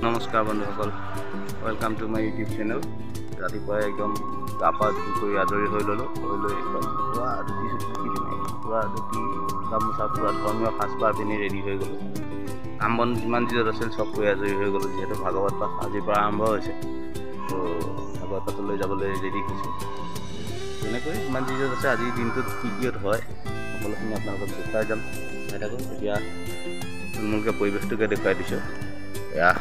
নমস্কাৰ বন্ধুসকল, welcome to my YouTube channel. ৰাতিপুৱাই একদম গা পা ধুই কৰি আজৰি হৈ ল'লোঁ। একদম পুৰা ধুতি গামোচা পুৰা ধৰ্মীয় সাজপাৰ পিন্ধি ৰেডি হৈ গ'লোঁ। কাম বন যিমান যিজত আছিল চব কৰি আজৰি হৈ গ'লোঁ। যিহেতু ভাগৱত পাঠ আজিৰ পৰা আৰম্ভ হৈছে, তো ভাগৱত পাঠলৈ যাবলৈ ৰেডি হৈছোঁ। তেনেকৈ যিমান যিজত আছে আজিৰ দিনটোত কি কিত হয় সকলোখিনি আপোনালোকক দেখুৱাই যাম। চাই থাকক। এতিয়া থুলমূলকৈ পৰিৱেশটোকে দেখুৱাই দিছোঁ। এয়া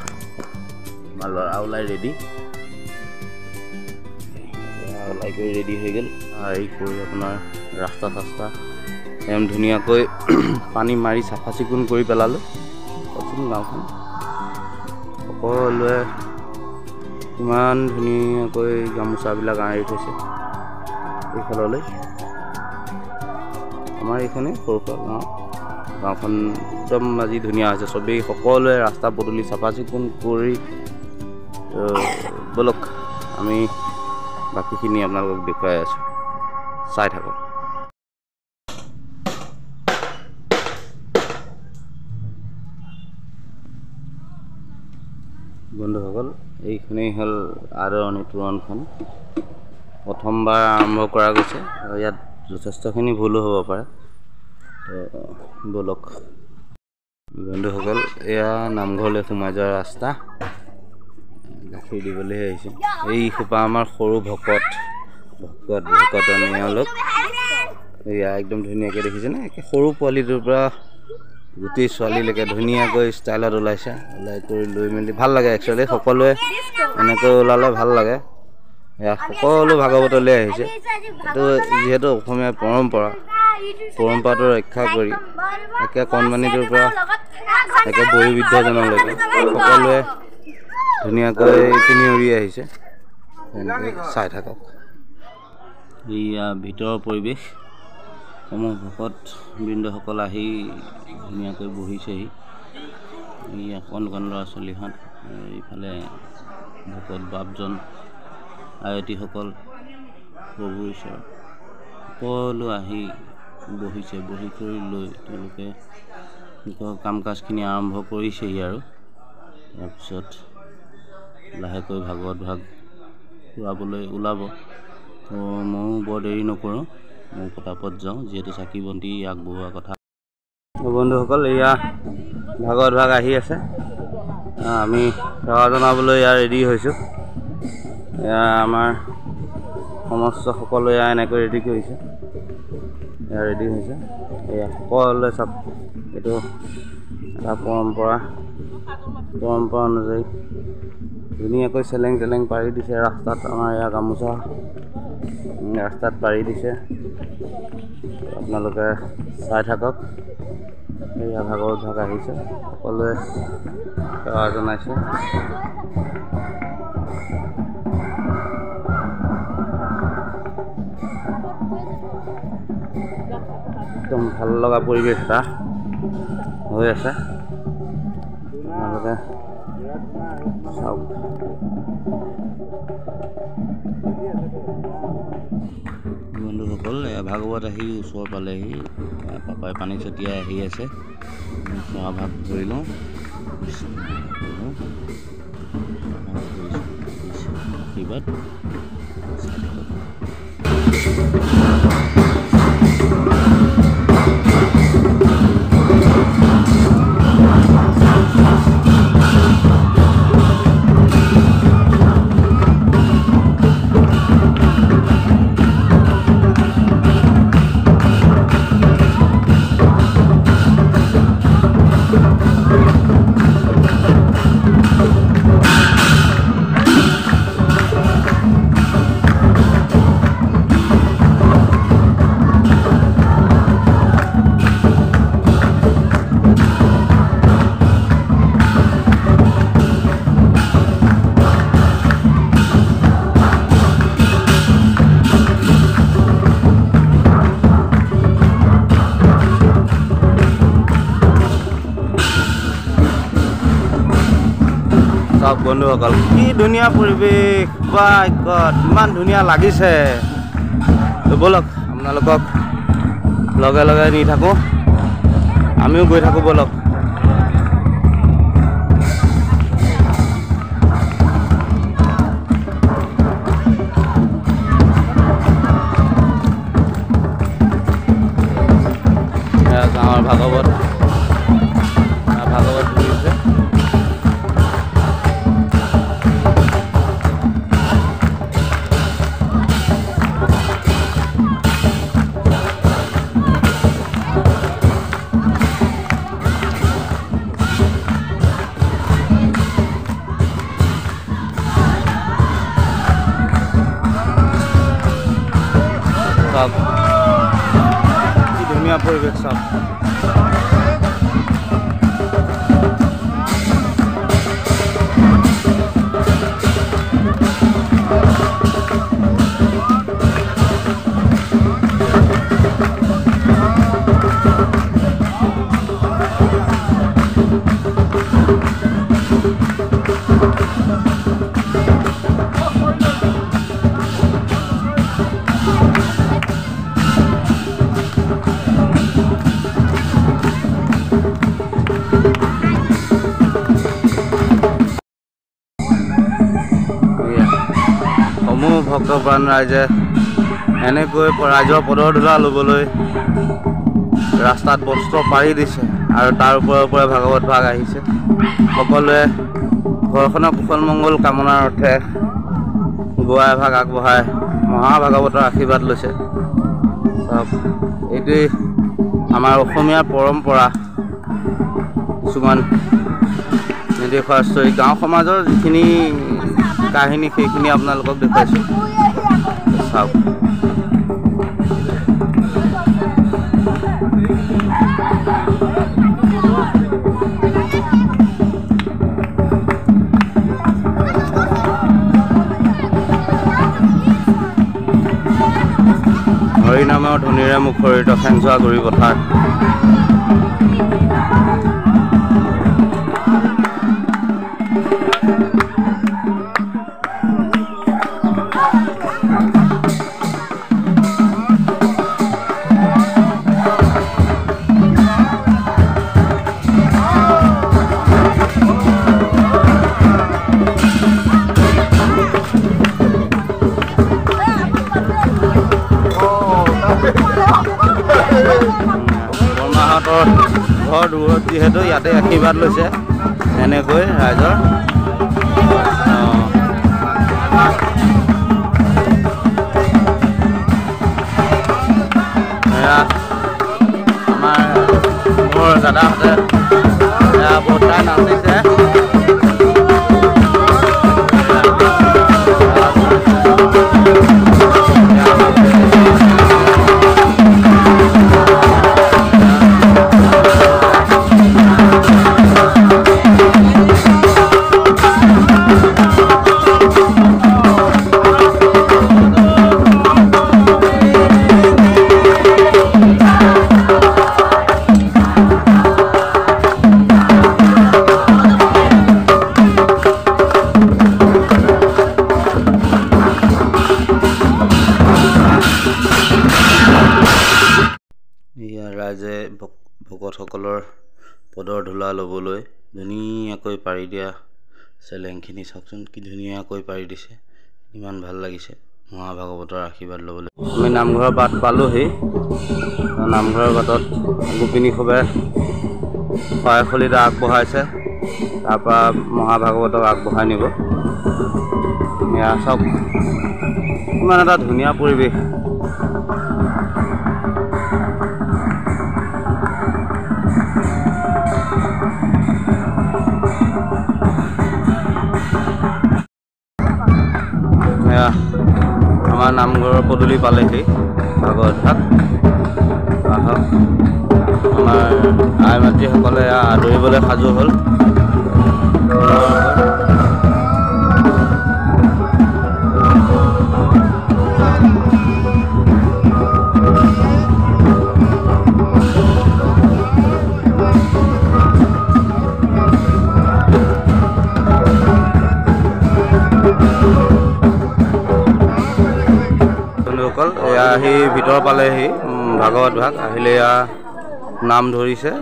আমাৰ ল'ৰা ওলাই ৰেডি কৰি ৰেডি হৈ গ'ল। এই কৰি আপোনাৰ ৰাস্তা চাস্তা একদম ধুনীয়াকৈ পানী মাৰি চাফা চিকুণ কৰি পেলালোঁ। কওকচোন গাঁওখন সকলোৱে ইমান ধুনীয়াকৈ গামোচাবিলাক আঁৰি থৈছে। এইফাললৈ আমাৰ এইখনেই সৰু সুৰা গাঁওখন একদম আজি ধুনীয়া হৈছে। চবেই সকলোৱে ৰাস্তা পদূলি চাফা চিকুণ কৰি বলক আমি বাকীখিনি আপোনালোকক দেখুৱাই আছোঁ। চাই থাকক। বন্ধুসকল, এইখনেই হ'ল আদৰণি তোৰণখন। প্ৰথমবাৰ আৰম্ভ কৰা গৈছে আৰু ইয়াত যথেষ্টখিনি ভুলো হ'ব পাৰে। বলক বন্ধুসকল, এয়া নামঘৰলৈ সোমাই যোৱা ৰাস্তা। গাখীৰ দিবলৈ আহিছে এই সোপা আমাৰ সৰু ভকতনীয়ালোক। এয়া একদম ধুনীয়াকৈ দেখিছেনে? সৰু পোৱালিটোৰ পৰা গোটেই ছোৱালীলৈকে ধুনীয়াকৈ ষ্টাইলত ওলাই কৰি লৈ মেলি ভাল লাগে। একচুৱেলি সকলোৱে এনেকৈ ওলালে ভাল লাগে। এয়া সকলো ভাগৱতলৈ আহিছে। এইটো যিহেতু অসমীয়া পৰম্পৰাটো ৰক্ষা কৰি একে কণমানিটোৰ পৰা একে বয়োবৃদ্ধজনলৈকে সকলোৱে ধুনীয়াকৈ পিনি উৰি আহিছে। এনেকৈ চাই থাকক। এয়া ভিতৰৰ পৰিৱেশ। সমূহ ভকত বৃন্দসকল আহি ধুনীয়াকৈ বহিছেহি। এয়া কণ ল'ৰা ছোৱালীহঁত, এইফালে ভকত বাপজন, আয়তীসকল, প্ৰভু ঈশ্বৰ সকলো আহি বহিছে। বহি কৰি লৈ তেওঁলোকে কাম কাজখিনি আৰম্ভ কৰিছেহি আৰু তাৰপিছত লাহেকৈ ভাগৱত ভাগ ফুৰাবলৈ ওলাব। তো ময়ো বৰ দেৰি নকৰোঁ, মই পটাপট যাওঁ যিহেতু চাকি বন্তি আগবঢ়োৱা কথা। বন্ধুসকল, এয়া ভাগৱত ভাগ আহি আছে। আমি সেৱা জনাবলৈ এয়া ৰেডি হৈছোঁ। এয়া আমাৰ সমস্ত সকলো এয়া এনেকৈ ৰেডি কৰিছে। এয়া ৰেডি হৈছে। এয়া সকলোৱে চাওক, এইটো এটা পৰম্পৰা অনুযায়ী ধুনীয়াকৈ চেলেং পাৰি দিছে ৰাস্তাত। আমাৰ এয়া গামোচা ৰাস্তাত পাৰি দিছে। আপোনালোকে চাই থাকক। এয়া ভাগৱত ভাগ আহিছে, সকলোৱে সেৱা জনাইছে। একদম ভাল লগা পৰিৱেশ এটা হৈ আছে। আপোনালোকে চাওক। বন্ধুসকল, ভাগৱত আহি ওচৰ পালেহি। পাপাই পানী ছটিয়াই আহি আছে। সেৱা ভাগ ধৰি লওঁ। আশীৰ্বাদ। চাওক বন্ধুসকল, কি ধুনীয়া পৰিৱেশ। বাই গড, ইমান ধুনীয়া লাগিছে। বলক আপোনালোকক লগে লগে নি থাকোঁ, আমিও গৈ থাকোঁ। বলক আমাৰ ভাগৱত ধৰিছে। কি ধুনীয়া পৰিৱেশ চাওক। সমূহ ভক্তপ্ৰাণ ৰাইজে এনেকৈ ৰাইজৰ পদৰ ধূলা ল'বলৈ ৰাস্তাত বস্ত্ৰ পাৰি দিছে আৰু তাৰ ওপৰে ভাগৱত ভাগ আহিছে। সকলোৱে ঘৰখনৰ কুশল মংগল কামনাৰ অৰ্থে গোৱা এভাগ আগবঢ়াই মহাভাগৱতৰ আশীৰ্বাদ লৈছে। চব এইটোৱেই আমাৰ অসমীয়াৰ পৰম্পৰা। কিছুমান নিৰ্দেশৰ ষ্টৰী গাঁও সমাজৰ যিখিনি কাহিনী সেইখিনি আপোনালোকক দেখুৱাইছোঁ চাওক। হৰিনামৰ ধুনীৰে মুখৰিত খেঞ্চোৱা গুৰি পথাৰ। বৰমাহঁতৰ ঘৰ দূৰত যিহেতু ইয়াতে আশীৰ্বাদ লৈছে এনেকৈ ৰাইজৰ। আমাৰ মোৰ দাদাহঁতে বহুত টাইম নাচিছে। ৰাইজে ভকতসকলৰ পদৰ ধূলা ল'বলৈ ধুনীয়াকৈ পাৰি দিয়া চেলেংখিনি চাওকচোন, কি ধুনীয়াকৈ পাৰি দিছে। ইমান ভাল লাগিছে মহাভাগৱতৰ আশীৰ্বাদ ল'বলৈ। আমি নামঘৰৰ বাট পালোহি। নামঘৰৰ বাটত গোপিনী সবে শৰাই খলিতা আগবঢ়াইছে, তাৰপৰা মহাভাগৱতক আগবঢ়াই নিব। এয়া চাওক ইমান এটা ধুনীয়া পৰিৱেশ। আমাৰ নামঘৰৰ পদূলি পালেহি ভাগৱত ভাগ। আহক আমাৰ আই মাতৃসকলে আদৰিবলৈ সাজু হ'ল। এয়া আহি ভিতৰ পালেহি ভাগৱত ভাগ। আহিলে এয়া নাম ধৰিছে,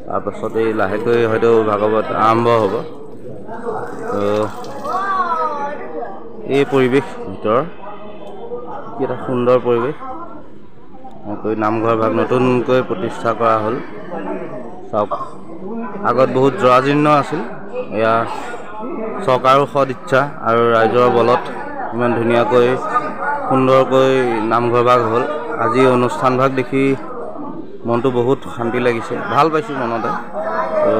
তাৰপাছত এই লাহেকৈ হয়তো ভাগৱত আৰম্ভ হ'ব। তো এই পৰিৱেশ ভিতৰ কি এটা সুন্দৰ পৰিৱেশ। কৰি নামঘৰ ভাগ নতুনকৈ প্ৰতিষ্ঠা কৰা হ'ল। চাওক আগত বহুত জৰাজীৰ্ণ আছিল, এয়া চৰকাৰৰ সদ ইচ্ছা আৰু ৰাইজৰ বলত ইমান ধুনীয়াকৈ সুন্দৰকৈ নামঘৰ ভাগ হ'ল। আজি অনুষ্ঠান ভাগ দেখি মনটো বহুত শান্তি লাগিছে, ভাল পাইছোঁ মনতে। তো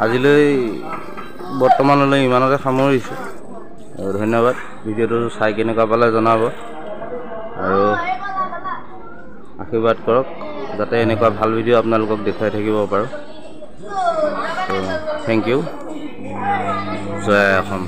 আজিলৈ বৰ্তমানলৈ ইমানতে সামৰিছোঁ। ধন্যবাদ। ভিডিঅ'টো চাই কেনেকুৱা পালে জনাব আৰু আশীৰ্বাদ কৰক যাতে এনেকুৱা ভাল ভিডিঅ' আপোনালোকক দেখুৱাই থাকিব পাৰোঁ। Thank you. জয় অসম।